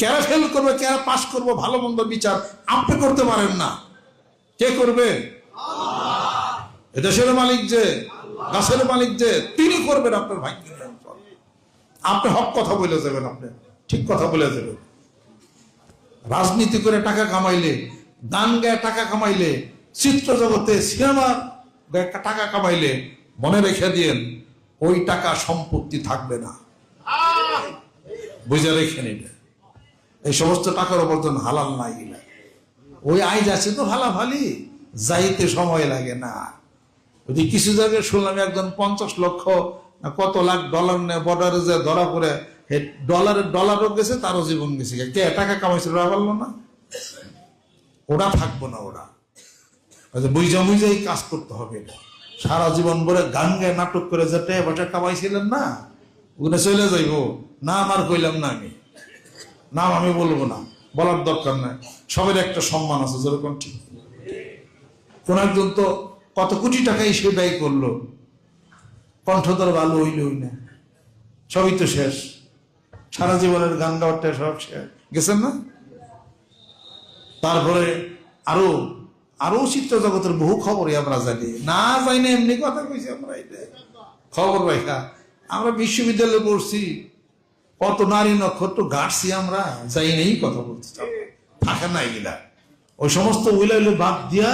কারা ফেল করবে, কারা পাস করবো, ভালো মন্দ বিচার আপনি করতে পারেন না। কে করবে? এদেশের মালিক যে, গাছের মালিক যে, তিনি করবেন আপনার ভাগ্য নিয়ন্ত্রণ। আপনি হক কথা বলে যাবেন, আপনি ঠিক কথা বলে যাবেন। রাজনীতি করে টাকা কামাইলে, গান গায়ে টাকা কামাইলে, চিত্র জগতে সিনেমা টাকা কামাইলে মনে রেখে দিয়েন ওই টাকা সম্পত্তি থাকবে না। বুঝে রেখে নিলে এই সমস্ত টাকার উপার্জন হালাল নাই। ওই আইজ আছে তো ভালাভালি, যাইতে সময় লাগে না। যদি কিছু জায়গায় শুনলাম একজন 50 লক্ষ কত লাখ ডলার নেয় বর্ডারে যে ধরা করে, ডলারও গেছে, তারও জীবন গেছে। কে টাকা কামাইছিল ওরা বললো না? ওরা থাকবো না, ওরা বুঝা বুঝাই কাজ করতে হবে। সারা জীবন ভরে গান গায়ে নাটক করে যেটা বটা কামাইছিলেন না, ওখানে চলে যাইব। নাম আর কইলাম না, আমি নাম আমি বলবো না, বলার দরকার নাই। সবের একটা সম্মান আছে, যেরকম ঠিক। কোন একজন তো কত কোটি টাকাই সে ব্যয় করলো, কণ্ঠধর ভালো হইল হই না, সবই তো শেষ। সারা জীবনের গান গাওয়াটা সব শেষ গেছেন না। তারপরে আরো আরো চিত্র জগতের বহু খবরই আমরা জানি, না যাই না এমনি কথা কইছি আমরা। এটা খবর রাখা, আমরা বিশ্ববিদ্যালয়ে পড়ছি, কত নারী নক্ষত্র গাড়ছি, আমরা যাই নেই কথা বলছি, থাকে না এগুলা। ওই সমস্ত উইলাইলে বাদ দিয়া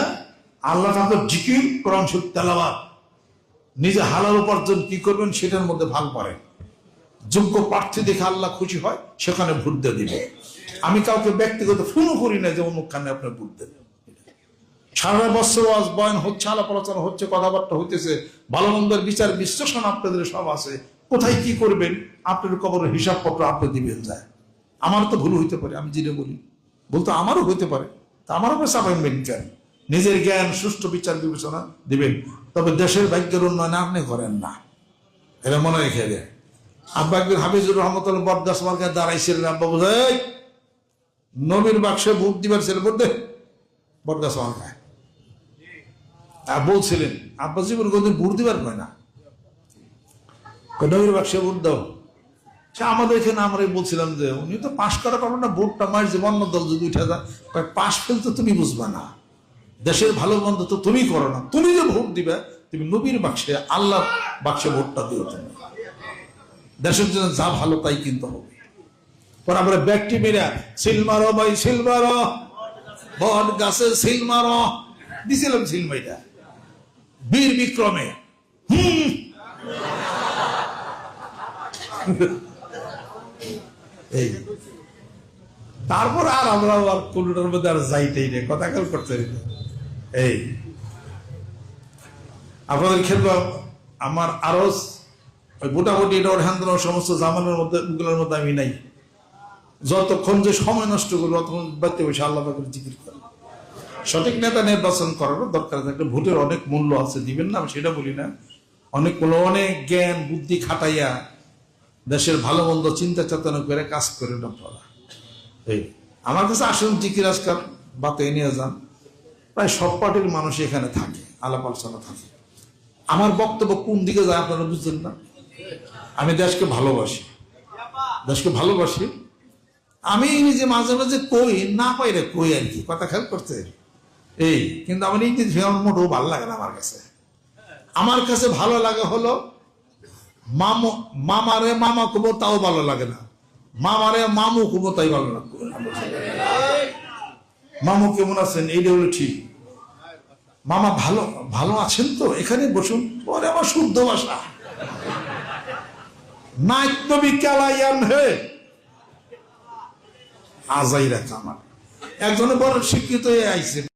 আল্লাহ তাআলা জিকির, কোরআন শরীফ তেলাওয়াত, নিজে হালাল উপার্জন কি করবেন সেটার মধ্যে ভাগ পারেন। যোগ্য প্রার্থী দেখে আল্লাহ খুশি হয়, সেখানে ভোট দিয়ে দিবে। আমি কাউকে ব্যক্তিগত ফোনও করি না যে অমুকখানে আপনার ভোট দেন। সারা বছর ওয়াজ বয়ান হচ্ছে, আলাপ আলোচনা হচ্ছে, কথাবার্তা হইতেছে, ভালো মন্দের বিচার বিশ্লেষণ আপনাদের সব আছে। কোথায় কি করবেন আপনার কবরের হিসাবপত্র আপনি দিবেন যায়। আমার তো ভুল হইতে পারে, আমি যেটা বলি বলতো আমারও হইতে পারে, তা আমার উপরে চাপাইবেন কেন? নিজের জ্ঞান সুষ্ঠু বিচার বিবেচনা দিবেন। তবে দেশের ভাগ্যের উন্নয়ন আপনি করেন না, এটা মনে রেখে দেয়। আব্বা একদিন হাফিজুর রহমতুল্লাহ বরদাস মার্কায় দাঁড়াইছিলেন, আব্বা বোঝাই নবীর বাক্সে ভোট দিবার ছেলে ভোট দে বরদাস মার্কায় বলছিলেন। আব্বা জীবন কোনদিন ভোট দিবার কয় না, নবীর বাক্সে ভোট দাও। সে আমাদের এখানে আমরাই বলছিলাম যে উনি তো পাশ করা পারবেন না, ভোটটা মার যে অন্য দল যদি উঠে যায়, পাশ ফেল তো তুমি বুঝবা না, দেশের ভালো মন্দ তো তুমি করো না, তুমি যে ভোট দিবে তুমি নবীর বাক্সে, আল্লাহ বাক্সে ভোটটা দিও। তুমি দেশের জন্য যা ভালো তাই কিনতে হবে। পর আমরা ব্যক্তি মেরা সিল মারো ভাই, সিল মারো, বট গাছে সিল মারো দিছিলাম, সিল মাইটা বীর বিক্রমে। এই তারপর আর আমরা কোনটার মধ্যে আর যাইতেই নেই, কথা খেয়াল করতে। এই আপনাদের খেলব আমার আরো ওই মোটামুটি এটা ওর হ্যান্দ্র সমস্ত জামানের মধ্যে গুলোর মধ্যে আমি নাই। যতক্ষণ যে সময় নষ্ট করবো ততক্ষণ বাড়তে বসে আল্লাহ পাকের জিকির করে। সঠিক নেতা নির্বাচন করারও দরকার আছে, একটা ভোটের অনেক মূল্য আছে, দিবেন না আমি সেটা বলি না। অনেক জ্ঞান বুদ্ধি খাটাইয়া দেশের ভালো মন্দ চিন্তা চেতনা করে কাজ করে আপনারা। এই আমার কাছে আসুন, জিকির আজকাল বাতে নিয়ে যান, প্রায় সব পার্টির মানুষ এখানে থাকে, আলাপ আলোচনা থাকে। আমার বক্তব্য কোন দিকে যায় আপনারা বুঝছেন না। আমি দেশকে ভালোবাসি, দেশকে ভালোবাসি। আমি নিজে মাঝে মাঝে কই না পাই রে কই আর কি, কথা খেয়াল করতে। এই কিন্তু আমার এই মোটেও ভালো লাগে না আমার কাছে। আমার কাছে ভালো লাগে হলো মামারে মামা কুবো, তাও ভালো লাগে না। মামারে মামু কুবো, তাই ভালো লাগবে। মামু কেমন আছেন এইটা হলো ঠিক। মামা ভালো ভালো আছেন তো, এখানে বসুন। পরে আমার শুদ্ধ ভাষা নাইতবি কেলাইয়ান হে আজাই রাখা। আমার একজনে বড় শিক্ষিত হয়ে আইছে।